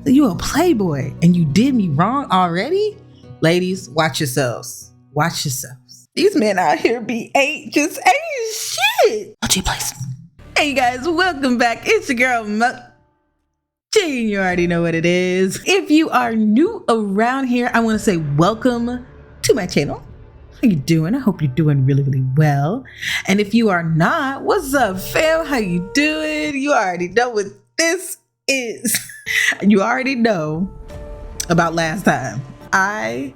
You a playboy and you did me wrong already? Ladies, watch yourselves. Watch yourselves. These men out here ain't shit. Mochi, please. Hey guys, welcome back. It's your girl Mochi. You already know what it is. If you are new around here, I want to say welcome to my channel. How you doing? I hope you're doing really, really well. And if you are not, what's up, fam? How you doing? You already know what this is. You already know about last time. I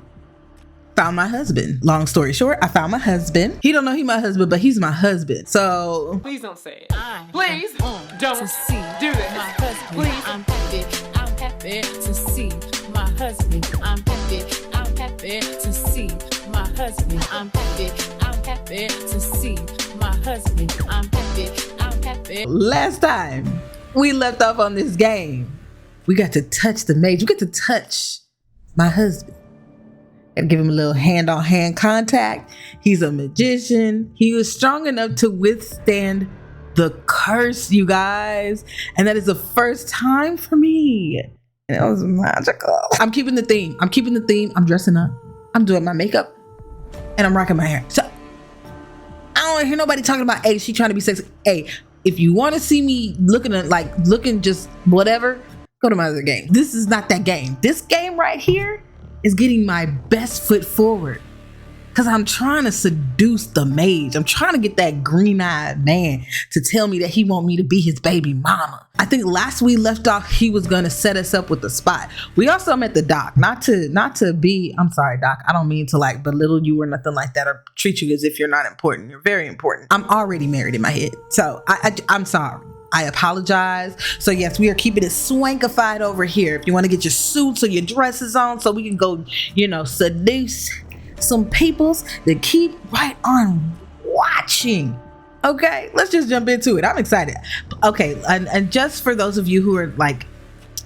found my husband. Long story short, I found my husband. He don't know he my husband, but he's my husband. So please don't say it. Please don't do this. My husband. Please. I'm happy to see my husband. I'm happy to see my husband. I'm happy to see my husband. I'm happy. Last time we left off on this game, we got to touch the mage. We got to touch my husband. Got to give him a little hand-on-hand contact. He's a magician. He was strong enough to withstand the curse, you guys. And that is the first time for me. And it was magical. I'm keeping the theme. I'm dressing up. I'm doing my makeup. And I'm rocking my hair. So I don't hear nobody talking about, hey, she trying to be sexy. Hey, if you want to see me looking just whatever, go to my other game. This is not that game. This game right here is getting my best foot forward because I'm trying to seduce the mage. I'm trying to get that green-eyed man to tell me that he want me to be his baby mama. I think last we left off, he was going to set us up with the spot. We also met the doc, not to be, I'm sorry, doc. I don't mean to like belittle you or nothing like that or treat you as if you're not important. You're very important. I'm already married in my head. So I'm sorry. I apologize. So yes, we are keeping it swankified over here. If you want to get your suits or your dresses on so we can go, seduce some peoples that keep right on watching. Okay, let's just jump into it. I'm excited. Okay, and just for those of you who are like,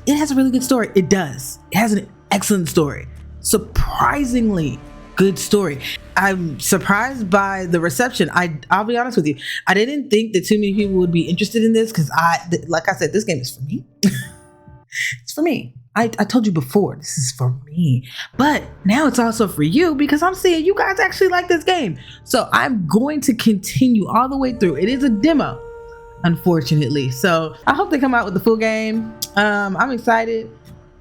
it has a really good story. It does. It has an excellent story. Surprisingly good story. I'm surprised by the reception. I'll be honest with you. I didn't think that too many people would be interested in this because like I said, this game is for me. It's for me. I told you before, this is for me. But now it's also for you because I'm seeing you guys actually like this game. So I'm going to continue all the way through. It is a demo, unfortunately. So I hope they come out with the full game. I'm excited.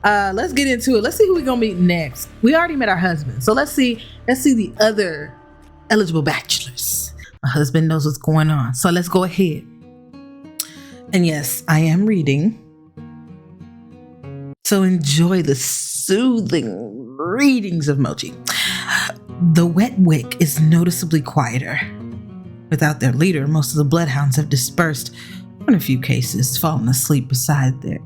Let's get into it. Let's see who we're gonna meet next. We already met our husband, so let's see the other eligible bachelors. My husband knows what's going on, so let's go ahead. And yes, I am reading, so enjoy the soothing readings of Mochi. The wet wick is noticeably quieter. Without their leader, most of the bloodhounds have dispersed, in a few cases fallen asleep beside their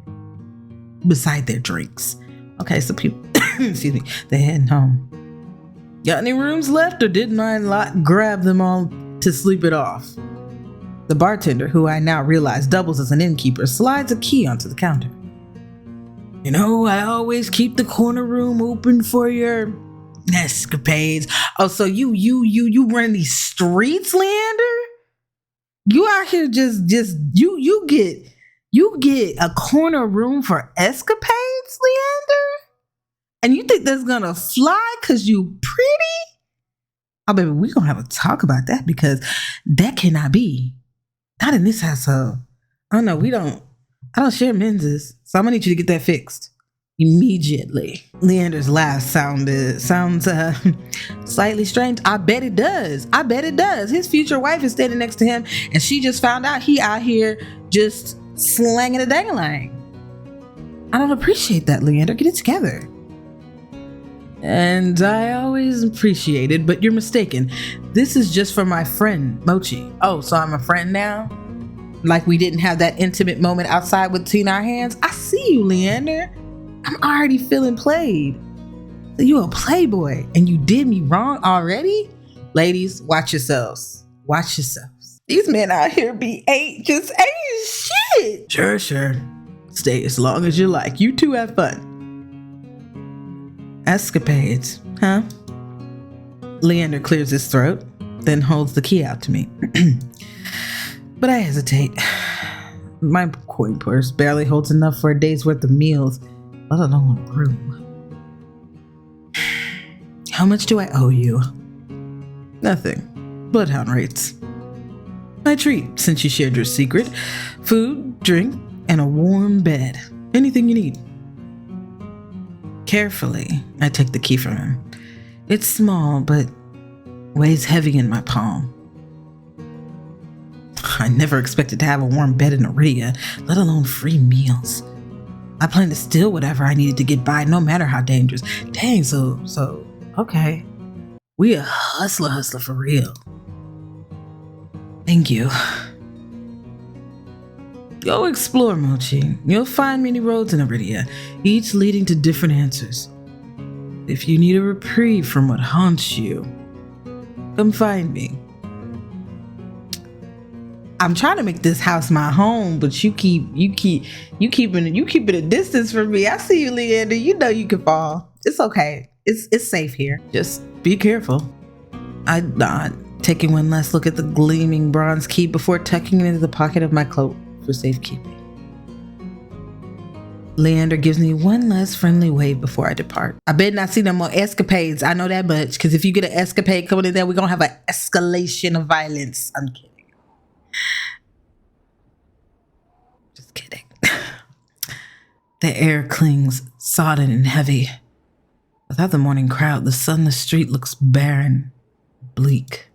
drinks. Okay, so people, excuse me, they're heading home. Got any rooms left, or did my lot grab them all to sleep it off? The bartender, who I now realize doubles as an innkeeper, slides a key onto the counter. I always keep the corner room open for your escapades. Oh, so you run these streets, Leander? You out here just you get a corner room for escapades, Leander? And you think that's gonna fly because you pretty? Oh, baby, we're gonna have a talk about that because that cannot be. Not in this household. Oh no, I don't share menses, so I'm gonna need you to get that fixed immediately. Leander's laugh sounds slightly strange. I bet it does. His future wife is standing next to him, and she just found out he out here just slanging a dang-a-lang. I don't appreciate that, Leander. Get it together. And I always appreciate it, but you're mistaken. This is just for my friend, Mochi. Oh, so I'm a friend now? Like we didn't have that intimate moment outside between our hands? I see you, Leander. I'm already feeling played. So you a playboy and you did me wrong already? Ladies, watch yourselves. Watch yourselves. These men out here ain't shit. Sure. Stay as long as you like. You two have fun. Escapades, huh? Leander clears his throat, then holds the key out to me. But I hesitate. My coin purse barely holds enough for a day's worth of meals. let alone a groom. How much do I owe you? Nothing. Bloodhound rates. My treat, since you shared your secret. Food, drink, and a warm bed. Anything you need. Carefully, I take the key from him. It's small, but weighs heavy in my palm. I never expected to have a warm bed in Iridia, let alone free meals. I planned to steal whatever I needed to get by, no matter how dangerous. Dang, so, okay. We a hustler for real. Thank you. Go explore, Mochi. You'll find many roads in Iridia, each leading to different answers. If you need a reprieve from what haunts you, come find me. I'm trying to make this house my home, but you keep it a distance from me. I see you, Leander. You know you can fall. It's okay. It's safe here. Just be careful. I nod, taking one last look at the gleaming bronze key before tucking it into the pocket of my cloak for safekeeping. Leander gives me one last friendly wave before I depart. I bet not see no more escapades. I know that much, because if you get an escapade coming in there, we're gonna have an escalation of violence. I'm kidding. Just kidding. The air clings sodden and heavy. Without the morning crowd, the sunless street looks barren, bleak.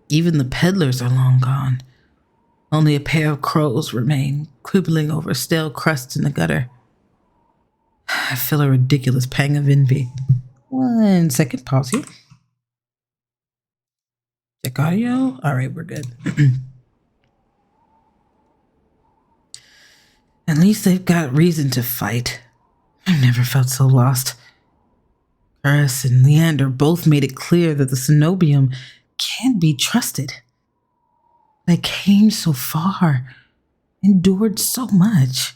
Even the peddlers are long gone. Only a pair of crows remain, quibbling over stale crusts in the gutter. I feel a ridiculous pang of envy. 1 second, pause here. Check audio. All right, we're good. At least they've got reason to fight. I've never felt so lost. Chris and Leander both made it clear that the cenobium can't be trusted. They came so far, endured so much.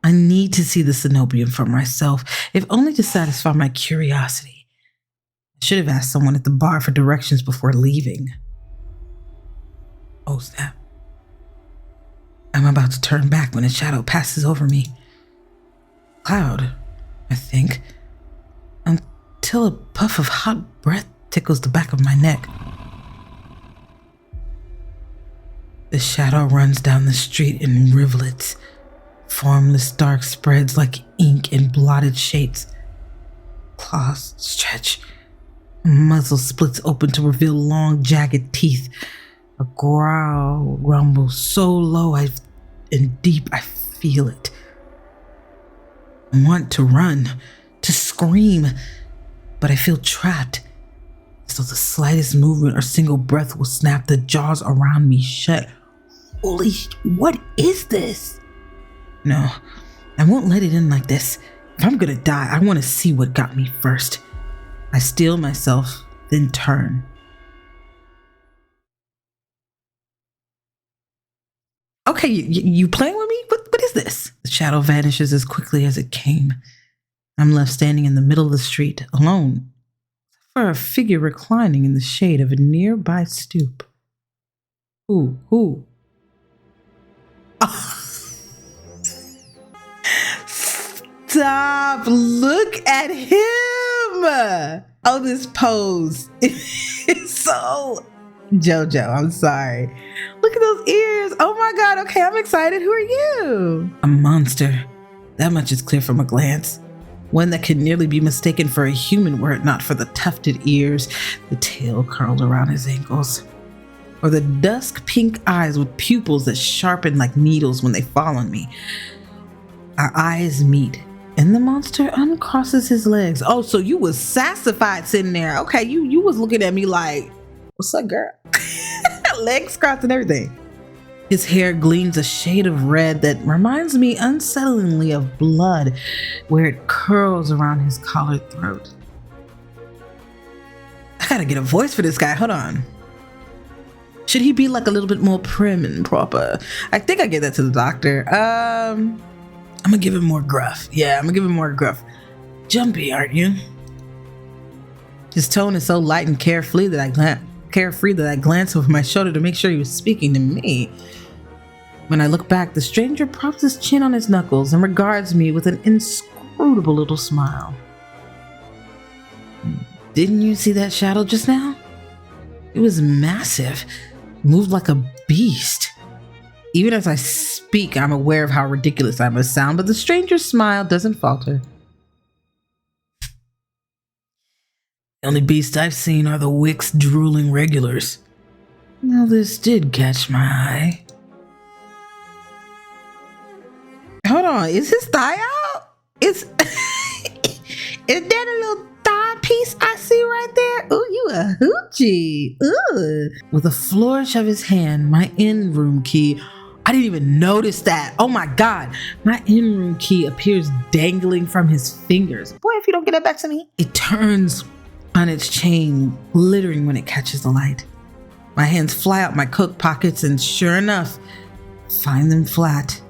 I need to see the cenobium for myself, if only to satisfy my curiosity. I should have asked someone at the bar for directions before leaving. Oh, snap. I'm about to turn back when a shadow passes over me. Cloud, I think, until a puff of hot breath tickles the back of my neck. The shadow runs down the street in rivulets, formless dark spreads like ink in blotted shapes. Claws stretch, a muzzle splits open to reveal long, jagged teeth. A growl rumbles so low and deep I feel it. I want to run, to scream, but I feel trapped. So the slightest movement or single breath will snap the jaws around me shut. Holy, what is this? No, I won't let it in like this. If I'm gonna die, I want to see what got me first. I steel myself, then turn. Okay, you playing with me? What is this? The shadow vanishes as quickly as it came. I'm left standing in the middle of the street, alone, for a figure reclining in the shade of a nearby stoop. Who? Stop! Look at him! Oh, this pose. It's so... Jojo, I'm sorry. Look at those ears. Oh my God. Okay, I'm excited. Who are you? A monster. That much is clear from a glance. One that could nearly be mistaken for a human were it not for the tufted ears, the tail curled around his ankles, or the dusk pink eyes with pupils that sharpen like needles when they fall on me. Our eyes meet, and the monster uncrosses his legs. Oh, so you was sassified sitting there. Okay, you was looking at me like, what's up, girl? Legs crossed and everything. His hair gleams a shade of red that reminds me unsettlingly of blood where it curls around his collared throat. I gotta get a voice for this guy. Hold on. Should he be like a little bit more prim and proper? I think I gave that to the doctor. I'm gonna give him more gruff. Yeah, I'm gonna give him more gruff. Jumpy, aren't you? His tone is so light and carefree that I glance over my shoulder to make sure he was speaking to me. When I look back, the stranger props his chin on his knuckles and regards me with an inscrutable little smile. Didn't you see that shadow just now? It was massive, moved like a beast. Even as I speak, I'm aware of how ridiculous I must sound, but the stranger's smile doesn't falter. The only beasts I've seen are the Wick's drooling regulars. Now this did catch my eye. Hold on, is his thigh out? Is that a little thigh piece I see right there? Ooh, you a hoochie. Ooh. With a flourish of his hand, my in-room key, I didn't even notice that. Oh my God, my in-room key appears dangling from his fingers. Boy, if you don't get it back to me. It turns on its chain, glittering when it catches the light. My hands fly out my coat pockets and sure enough, find them flat.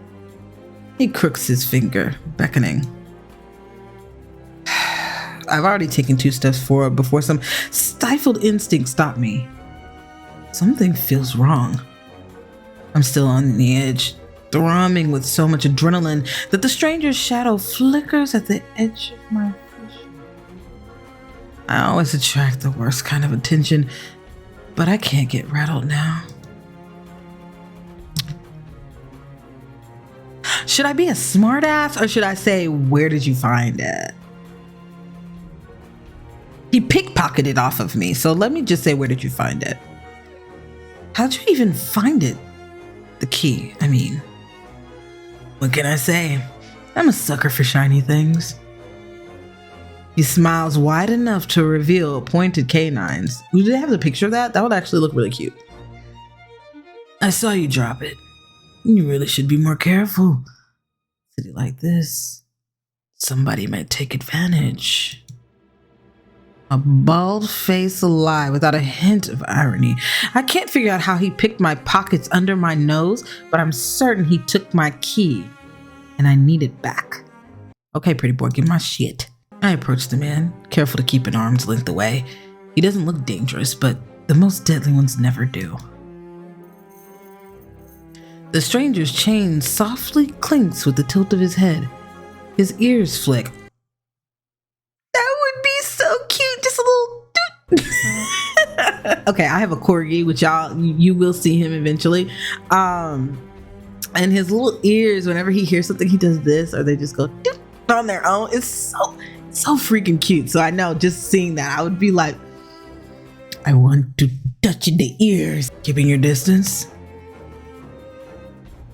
He crooks his finger, beckoning. I've already taken 2 steps forward before some stifled instinct stopped me. Something feels wrong. I'm still on the edge, thrumming with so much adrenaline that the stranger's shadow flickers at the edge of my vision. I always attract the worst kind of attention, but I can't get rattled now. Should I be a smartass or should I say, where did you find it? He pickpocketed off of me, so let me just say, where did you find it? How'd you even find it? The key, I mean. What can I say? I'm a sucker for shiny things. He smiles wide enough to reveal pointed canines. Ooh, did they have the picture of that? That would actually look really cute. I saw you drop it. You really should be more careful. City like this, somebody might take advantage. A bald-faced lie without a hint of irony. I can't figure out how he picked my pockets under my nose, but I'm certain he took my key, and I need it back. Okay, pretty boy, give my shit. I approach the man, careful to keep an arm's length away. He doesn't look dangerous, but the most deadly ones never do. The stranger's chain softly clinks with the tilt of his head. His ears flick. That would be so cute, just a little doot. Okay, I have a corgi, which you will see him eventually. And his little ears, whenever he hears something, he does this, or they just go doot on their own. It's so freaking cute. So I know, just seeing that, I would be like, I want to touch the ears. Keeping your distance?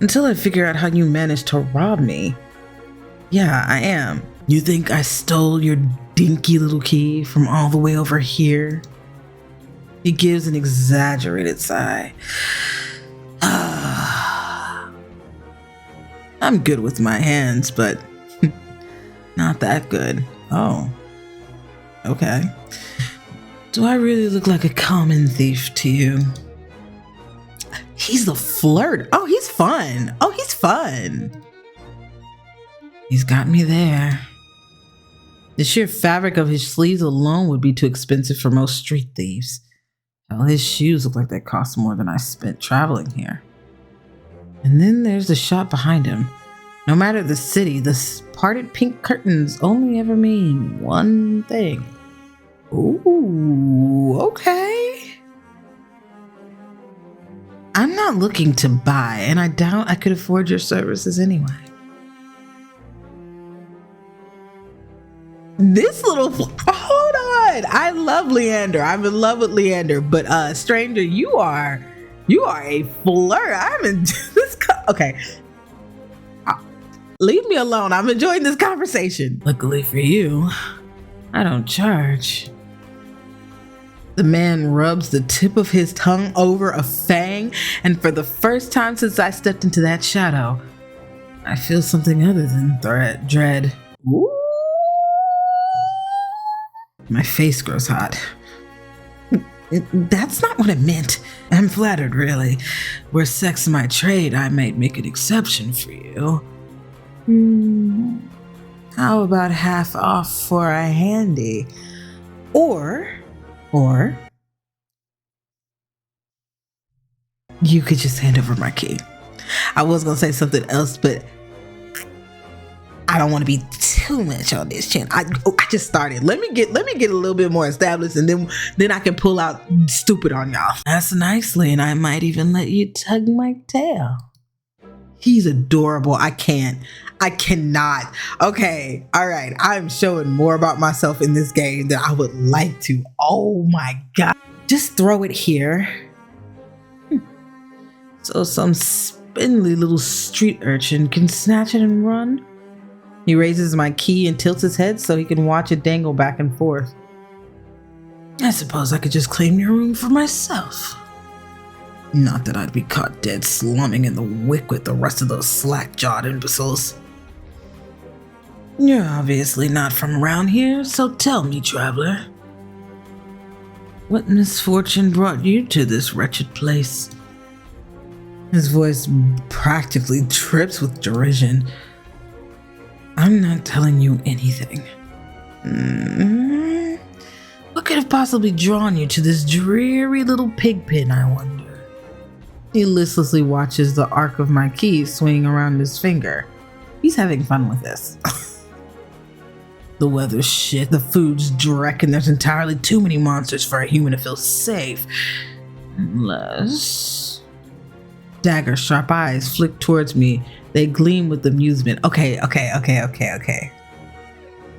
Until I figure out how you managed to rob me. Yeah, I am. You think I stole your dinky little key from all the way over here? He gives an exaggerated sigh. I'm good with my hands, but not that good. Oh, okay. Do I really look like a common thief to you? He's the flirt. Oh, he's fun. Oh, he's fun. He's got me there. The sheer fabric of his sleeves alone would be too expensive for most street thieves. Hell, his shoes look like they cost more than I spent traveling here. And then there's the shop behind him. No matter the city, the parted pink curtains only ever mean one thing. Ooh, okay. I'm not looking to buy, and I doubt I could afford your services anyway. This little, hold on. I love Leander. I'm in love with Leander, but stranger, you are a flirt. I'm in this. Okay. Leave me alone. I'm enjoying this conversation. Luckily for you, I don't charge. The man rubs the tip of his tongue over a fang, and for the first time since I stepped into that shadow, I feel something other than dread. Ooh. My face grows hot. That's not what I meant. I'm flattered, really. Were sex my trade, I might make an exception for you. How about half off for a handy? Or you could just hand over my key. I was gonna say something else, but I don't want to be too much on this channel. I just started. Let me get a little bit more established, and then I can pull out stupid on y'all. That's nicely, and I might even let you tug my tail. He's adorable. I cannot. Okay, all right. I'm showing more about myself in this game than I would like to. Oh my God. Just throw it here. So some spindly little street urchin can snatch it and run. He raises my key and tilts his head so he can watch it dangle back and forth. I suppose I could just claim your room for myself. Not that I'd be caught dead slumming in the wick with the rest of those slack-jawed imbeciles. You're obviously not from around here, so tell me, traveler. What misfortune brought you to this wretched place? His voice practically drips with derision. I'm not telling you anything. What could have possibly drawn you to this dreary little pig pen, I wonder? He listlessly watches the arc of my key swing around his finger. He's having fun with this. The weather's shit, the food's dreck, and there's entirely too many monsters for a human to feel safe. Unless... Dagger's sharp eyes flick towards me. They gleam with amusement. Okay.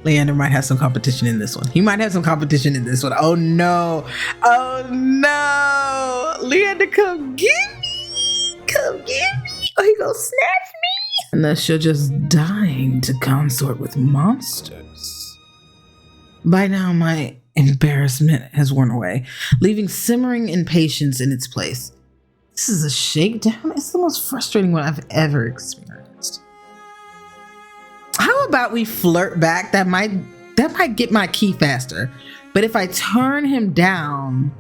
Leander might have some competition in this one. He might have some competition in this one. Oh no. Leander, come get me. Or he gonna snatch me. Unless you're just dying to consort with monsters. By now, my embarrassment has worn away, leaving simmering impatience in its place. This is a shakedown. It's the most frustrating one I've ever experienced. How about we flirt back? That might get my key faster. But if I turn him down,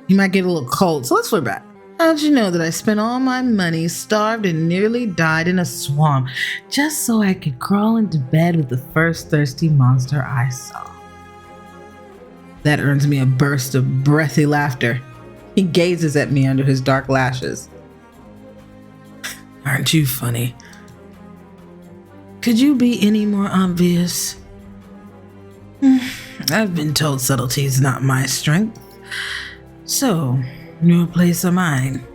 he might get a little cold. So let's flirt back. How'd you know that I spent all my money, starved, and nearly died in a swamp just so I could crawl into bed with the first thirsty monster I saw? That earns me a burst of breathy laughter. He gazes at me under his dark lashes. Aren't you funny? Could you be any more obvious? I've been told subtlety is not my strength. So, your place or mine?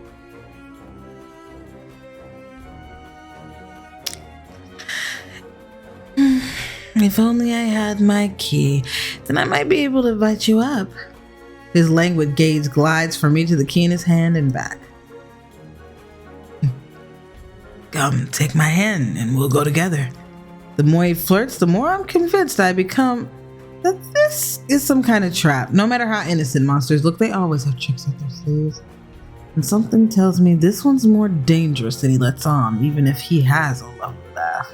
If only I had my key, then I might be able to invite you up. His languid gaze glides from me to the key in his hand and back. Come, take my hand and we'll go together. The more he flirts, the more I'm convinced I become that this is some kind of trap. No matter how innocent monsters look, they always have tricks up their sleeves. And something tells me this one's more dangerous than he lets on, even if he has a lovely laugh.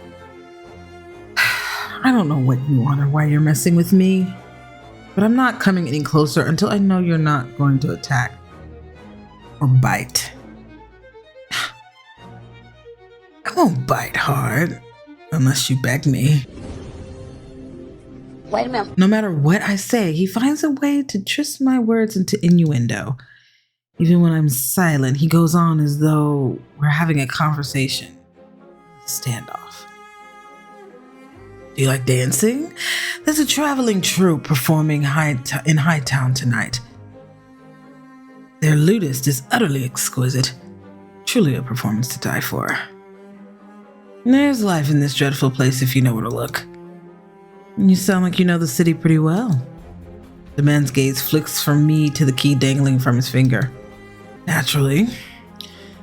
I don't know what you want or why you're messing with me, but I'm not coming any closer until I know you're not going to attack or bite. I won't bite hard unless you beg me. Wait a minute. No matter what I say, he finds a way to twist my words into innuendo. Even when I'm silent, he goes on as though we're having a conversation. Standoff. Do you like dancing? There's a traveling troupe performing in Hightown tonight. Their lutist is utterly exquisite. Truly a performance to die for. There's life in this dreadful place if you know where to look. You sound like you know the city pretty well. The man's gaze flicks from me to the key dangling from his finger. Naturally,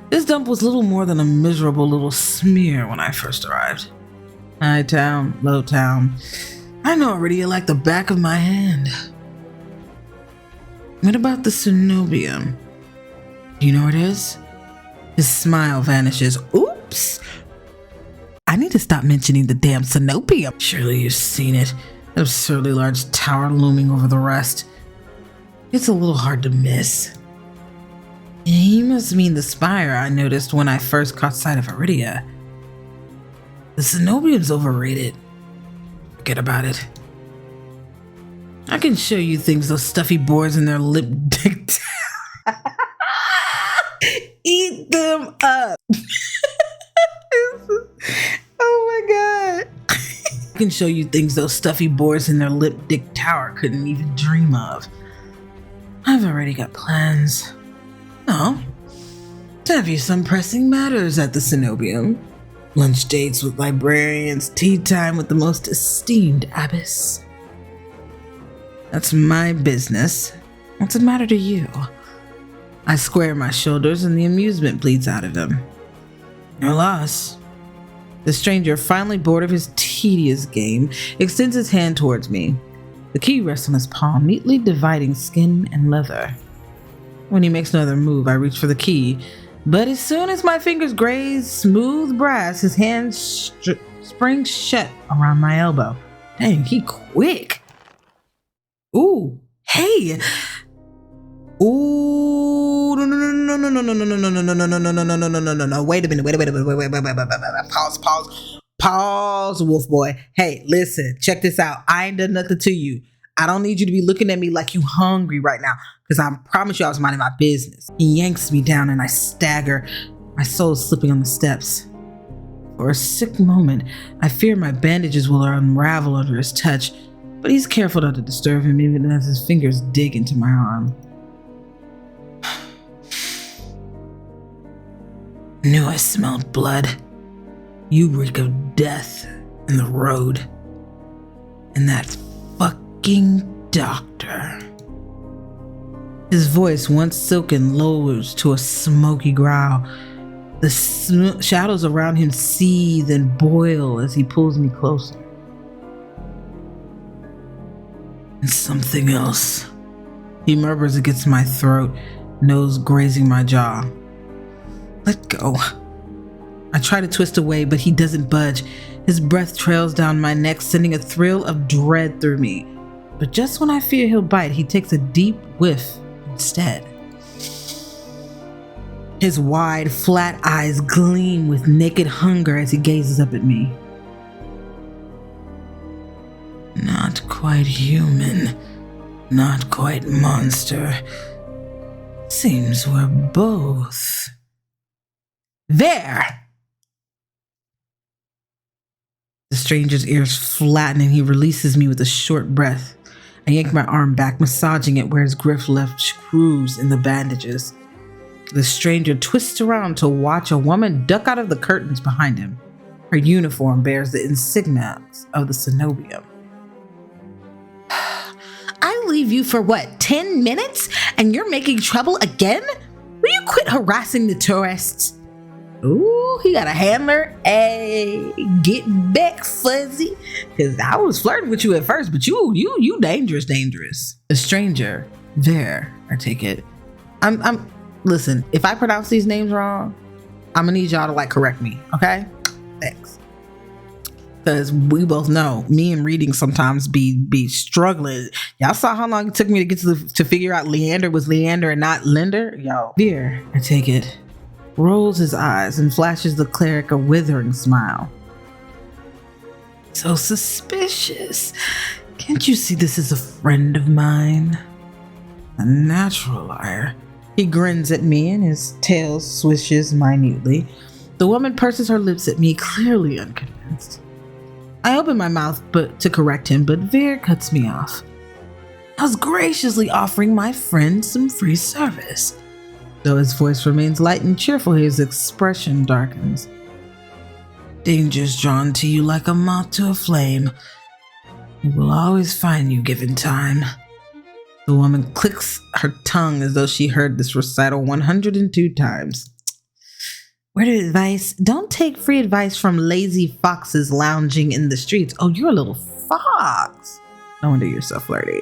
this dump was little more than a miserable little smear when I first arrived. High town, low town. I know already like the back of my hand. What about the cenobium? Do you know where it is? His smile vanishes. Oops! I need to stop mentioning the damn cenobium. Surely you've seen it. An absurdly large tower looming over the rest. It's a little hard to miss. He must mean the spire I noticed when I first caught sight of Iridia. The cenobium's overrated. Forget about it. I can show you things those stuffy boars in their lip dick. Eat them up. Oh my God. I can show you things those stuffy boys in their lip dick tower couldn't even dream of. I've already got plans. Oh, to have you some pressing matters at the Cenobium. Lunch dates with librarians, tea time with the most esteemed abbess. That's my business. What's the matter to you? I square my shoulders and the amusement bleeds out of him. Your loss. The stranger, finally bored of his tedious game, extends his hand towards me. The key rests on his palm, neatly dividing skin and leather. When he makes another move, I reach for the key, but as soon as my fingers graze smooth brass, his hand springs shut around my elbow. Dang, he quick. Ooh, hey. Ooh, no. Wait a minute. Wait. Pause, wolf boy. Hey, listen, check this out. I ain't done nothing to you. I don't need you to be looking at me like you hungry right now, because I promise you I was minding my business. He yanks me down and I stagger, my soul slipping on the steps. For a sick moment, I fear my bandages will unravel under his touch, but he's careful not to disturb him even as his fingers dig into my arm. Knew I smelled blood. You reek of death in the road. And that fucking doctor. His voice, once silken, lowers to a smoky growl. The shadows around him seethe and boil as he pulls me closer. And something else. He murmurs against my throat, nose grazing my jaw. Let go. I try to twist away, but he doesn't budge. His breath trails down my neck, sending a thrill of dread through me. But just when I fear he'll bite, he takes a deep whiff instead. His wide, flat eyes gleam with naked hunger as he gazes up at me. Not quite human, not quite monster. Seems we're both. There! The stranger's ears flatten and he releases me with a short breath. I yank my arm back, massaging it where his grip left grooves in the bandages. The stranger twists around to watch a woman duck out of the curtains behind him. Her uniform bears the insignia of the Cenobium. I leave you for what, 10 minutes? And you're making trouble again? Will you quit harassing the tourists? Ooh, he got a handler. Hey, get back, Fuzzy. Cause I was flirting with you at first, but you dangerous. The stranger, Vere, I take it. Listen, if I pronounce these names wrong, I'm gonna need y'all to correct me, okay? Thanks. Cause we both know me and reading sometimes be struggling. Y'all saw how long it took me to get to figure out Leander was Leander and not Linder? Yo, Vere, I take it, rolls his eyes and flashes the cleric a withering smile. So suspicious. Can't you see this is a friend of mine? A natural liar. He grins at me and his tail swishes minutely. The woman purses her lips at me, clearly unconvinced. I open my mouth to correct him, but Vere cuts me off. I was graciously offering my friend some free service. Though his voice remains light and cheerful, his expression darkens. Danger's drawn to you like a moth to a flame. It will always find you given time. The woman clicks her tongue as though she heard this recital 102 times. Word of advice, don't take free advice from lazy foxes lounging in the streets. Oh, you're a little fox. No wonder you're so flirty.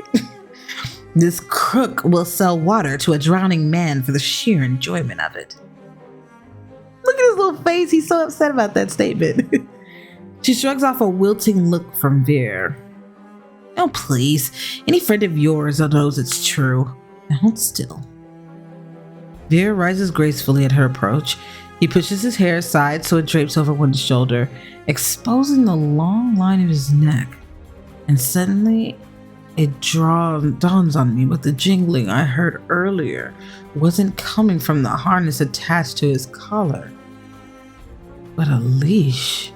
This crook will sell water to a drowning man for the sheer enjoyment of it. Look at his little face. He's so upset about that statement. She shrugs off a wilting look from Vere. Oh, please. Any friend of yours knows it's true. Now hold still. Vere rises gracefully at her approach. He pushes his hair aside so it drapes over one shoulder, exposing the long line of his neck. And suddenly, it dawns on me what the jingling I heard earlier wasn't coming from the harness attached to his collar, but a leash.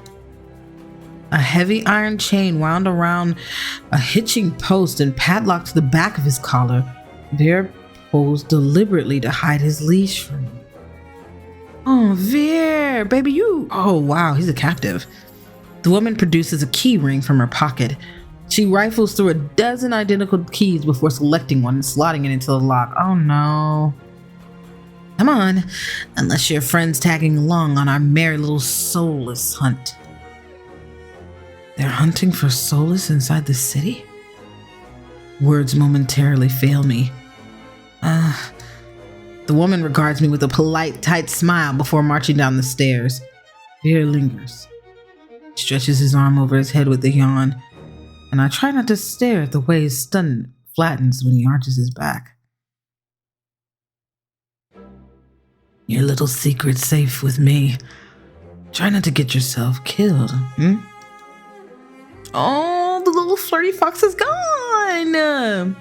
A heavy iron chain wound around a hitching post and padlocked the back of his collar. Vere posed deliberately to hide his leash from me. Oh, Vere, baby, you. Oh, wow, he's a captive. The woman produces a key ring from her pocket. She rifles through a dozen identical keys before selecting one and slotting it into the lock. Oh, no. Come on, unless your friend's tagging along on our merry little soulless hunt. They're hunting for soulless inside the city? Words momentarily fail me. The woman regards me with a polite, tight smile before marching down the stairs. Vere lingers. Stretches his arm over his head with a yawn, and I try not to stare at the way his stomach flattens when he arches his back. Your little secret's safe with me. Try not to get yourself killed, Oh, the little flirty fox is gone!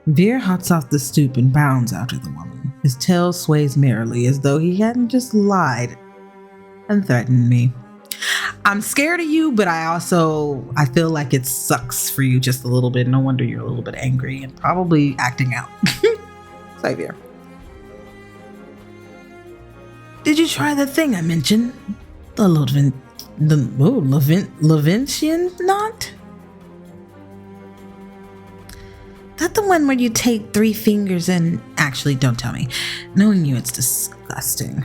Vere hops off the stoop and bounds after the woman. His tail sways merrily as though he hadn't just lied and threatened me. I'm scared of you, but I feel like it sucks for you just a little bit. No wonder you're a little bit angry and probably acting out. Xavier. Did you try the thing I mentioned? The Levincian knot? That the one where you take 3 fingers and... Actually, don't tell me. Knowing you, it's disgusting.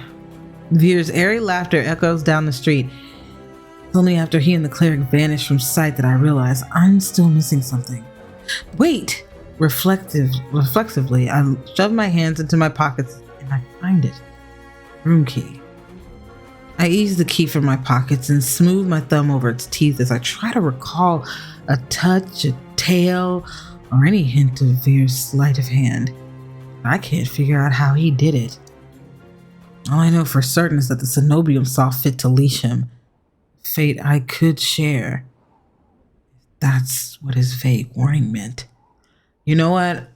Vere's airy laughter echoes down the street. It's only after he and the cleric vanish from sight that I realize I'm still missing something. Wait! Reflexively, I shove my hands into my pockets and I find it. Room key. I ease the key from my pockets and smooth my thumb over its teeth as I try to recall a touch, a tail, or any hint of Vere's sleight of hand. I can't figure out how he did it. All I know for certain is that the cenobium saw fit to leash him. Fate I could share. That's what his vague warning meant. You know what?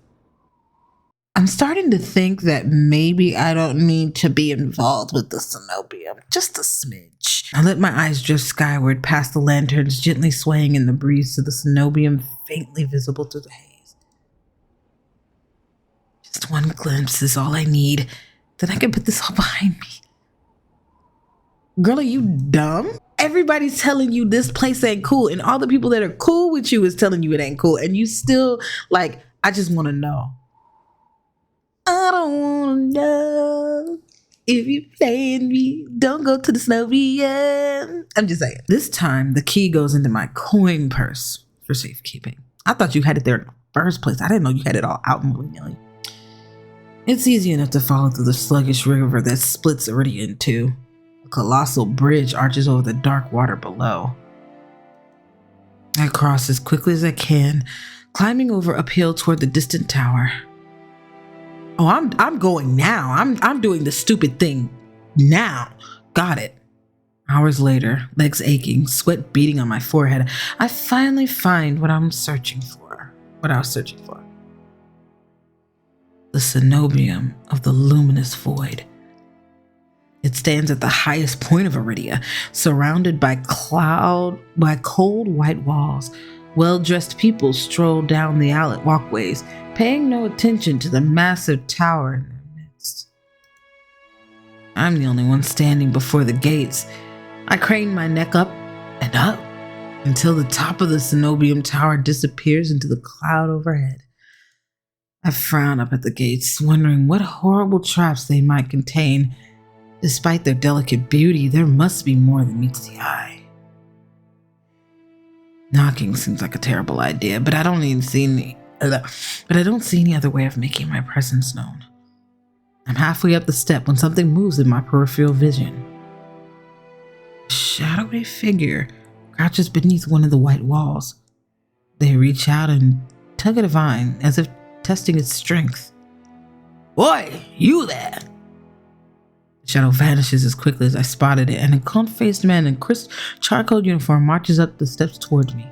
I'm starting to think that maybe I don't need to be involved with the cenobium. Just a smidge. I let my eyes drift skyward past the lanterns gently swaying in the breeze to the cenobium faintly visible through the haze. Just one glimpse is all I need. Then I can put this all behind me. Girl, are you dumb? Everybody's telling you this place ain't cool, and all the people that are cool with you is telling you it ain't cool, and you still like, I just want to know. I don't want to know if you're playing me. Don't go to the cenobium. I'm just saying. This time, the key goes into my coin purse for safekeeping. I thought you had it there in the first place. I didn't know you had it all out willy-nilly. It's easy enough to follow through the sluggish river that splits Iridia in two. A colossal bridge arches over the dark water below. I cross as quickly as I can, climbing over uphill toward the distant tower. Oh, I'm going now. I'm doing the stupid thing now. Got it. Hours later, legs aching, sweat beating on my forehead, I finally find what I was searching for. The cenobium of the luminous void. It stands at the highest point of Iridia, surrounded by cold white walls. Well-dressed people stroll down the alot walkways, paying no attention to the massive tower in their midst. I'm the only one standing before the gates. I crane my neck up and up until the top of the cenobium tower disappears into the cloud overhead. I frown up at the gates, wondering what horrible traps they might contain. Despite their delicate beauty, there must be more than meets the eye. Knocking seems like a terrible idea, but I don't see any other way of making my presence known. I'm halfway up the step when something moves in my peripheral vision. A shadowy figure crouches beneath one of the white walls. They reach out and tug at a vine as if testing its strength. Boy, you there! The shadow vanishes as quickly as I spotted it, and a gaunt-faced man in crisp charcoal uniform marches up the steps towards me.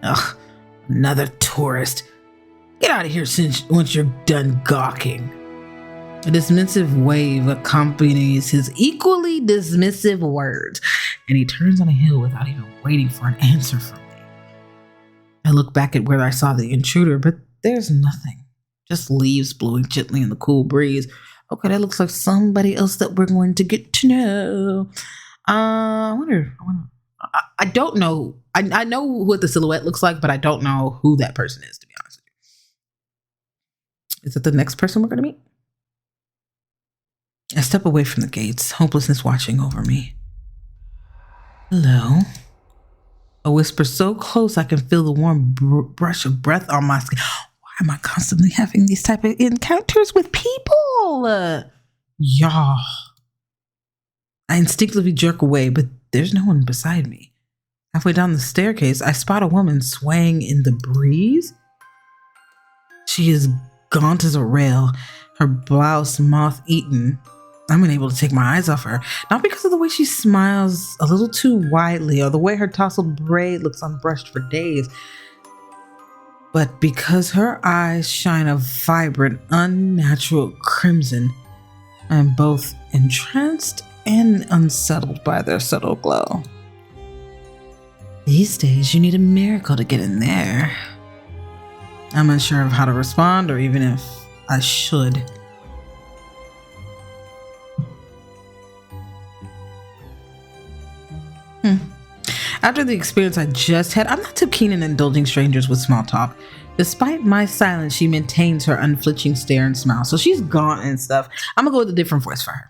Ugh, another tourist. Get out of here once you're done gawking. A dismissive wave accompanies his equally dismissive words, and he turns on a heel without even waiting for an answer from me. I look back at where I saw the intruder, but there's nothing. Just leaves blowing gently in the cool breeze. Okay, that looks like somebody else that we're going to get to know. I don't know. I know what the silhouette looks like, but I don't know who that person is, to be honest with you. Is it the next person we're going to meet? I step away from the gates, hopelessness watching over me. Hello. A whisper so close I can feel the warm brush of breath on my skin. Why am I constantly having these type of encounters with people? Y'all. I instinctively jerk away, but there's no one beside me. Halfway down the staircase, I spot a woman swaying in the breeze. She is gaunt as a rail, her blouse moth-eaten. I'm unable to take my eyes off her, not because of the way she smiles a little too widely or the way her tousled braid looks unbrushed for days, but because her eyes shine a vibrant, unnatural crimson. I am both entranced and unsettled by their subtle glow. These days, you need a miracle to get in there. I'm unsure of how to respond or even if I should. After the experience I just had, I'm not too keen in indulging strangers with small talk. Despite my silence, she maintains her unflinching stare and smile. So she's gaunt and stuff. I'm gonna go with a different voice for her.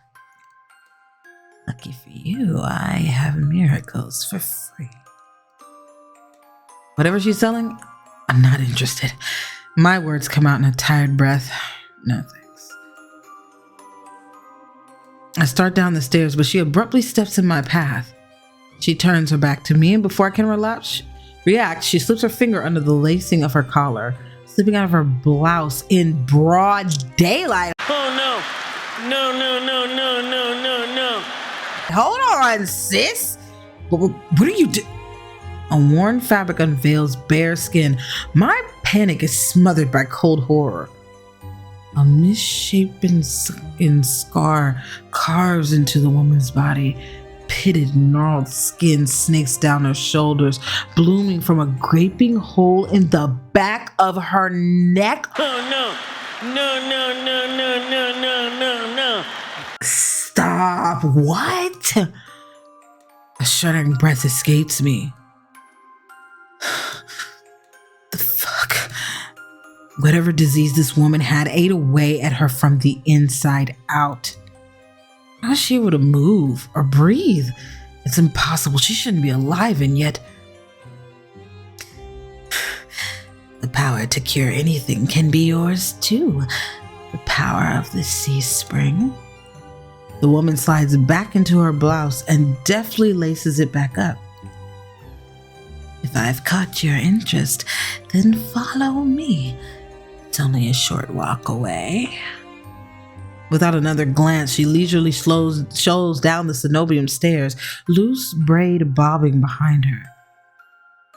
Lucky for you, I have miracles for free. Whatever she's selling, I'm not interested. My words come out in a tired breath. No thanks. I start down the stairs, but she abruptly steps in my path. She turns her back to me, and before I can react, she slips her finger under the lacing of her collar, slipping out of her blouse in broad daylight. Oh no. No, no, no, no, no, no, no. Hold on, sis. What are you doing? A worn fabric unveils bare skin. My panic is smothered by cold horror. A misshapen scar carves into the woman's body. Pitted, gnarled skin snakes down her shoulders, blooming from a gaping hole in the back of her neck. Oh no. No, no, no, no, no, no, no, no. Stop. What? A shuddering breath escapes me. The fuck? Whatever disease this woman had ate away at her from the inside out. How is she able to move or breathe? It's impossible. She shouldn't be alive, and yet the power to cure anything can be yours too. The power of the sea spring. The woman slides back into her blouse and deftly laces it back up. If I've caught your interest, then follow me. It's only a short walk away. Without another glance, she leisurely shows down the cenobium stairs, loose braid bobbing behind her.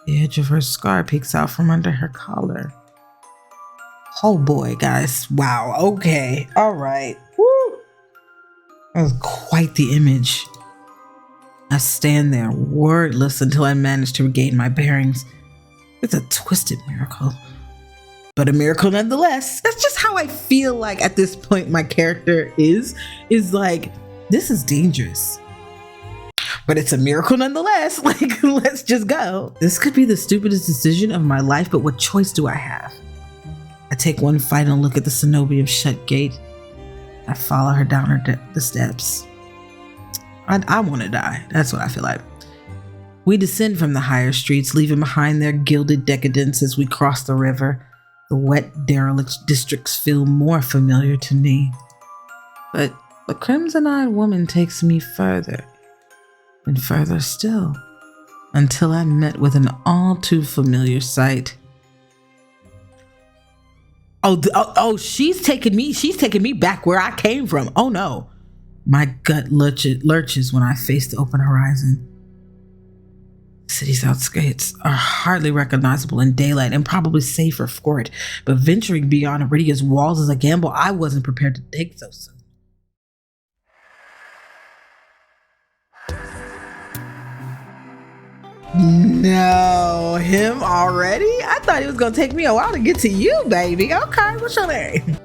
The edge of her scar peeks out from under her collar. Oh boy, guys. Wow. Okay. All right. Woo. That was quite the image. I stand there wordless until I manage to regain my bearings. It's a twisted miracle, but a miracle nonetheless. That's just how I feel like at this point my character is like, this is dangerous, but it's a miracle nonetheless. Like, let's just go. This could be the stupidest decision of my life, but what choice do I have? I take one final look at the cenobium shut gate. I follow her down the steps. I want to die. That's what I feel like. We descend from the higher streets, leaving behind their gilded decadence as we cross the river. The wet, derelict districts feel more familiar to me. But the crimson-eyed woman takes me further, and further still, until I'm met with an all too familiar sight. Oh, she's taking me back where I came from. Oh no. My gut lurches when I face the open horizon. City's outskirts are hardly recognizable in daylight and probably safer for it, but venturing beyond Iridia's walls is a gamble I wasn't prepared to take so soon. No, him already? I thought it was gonna take me a while to get to you, baby. Okay, what's your name?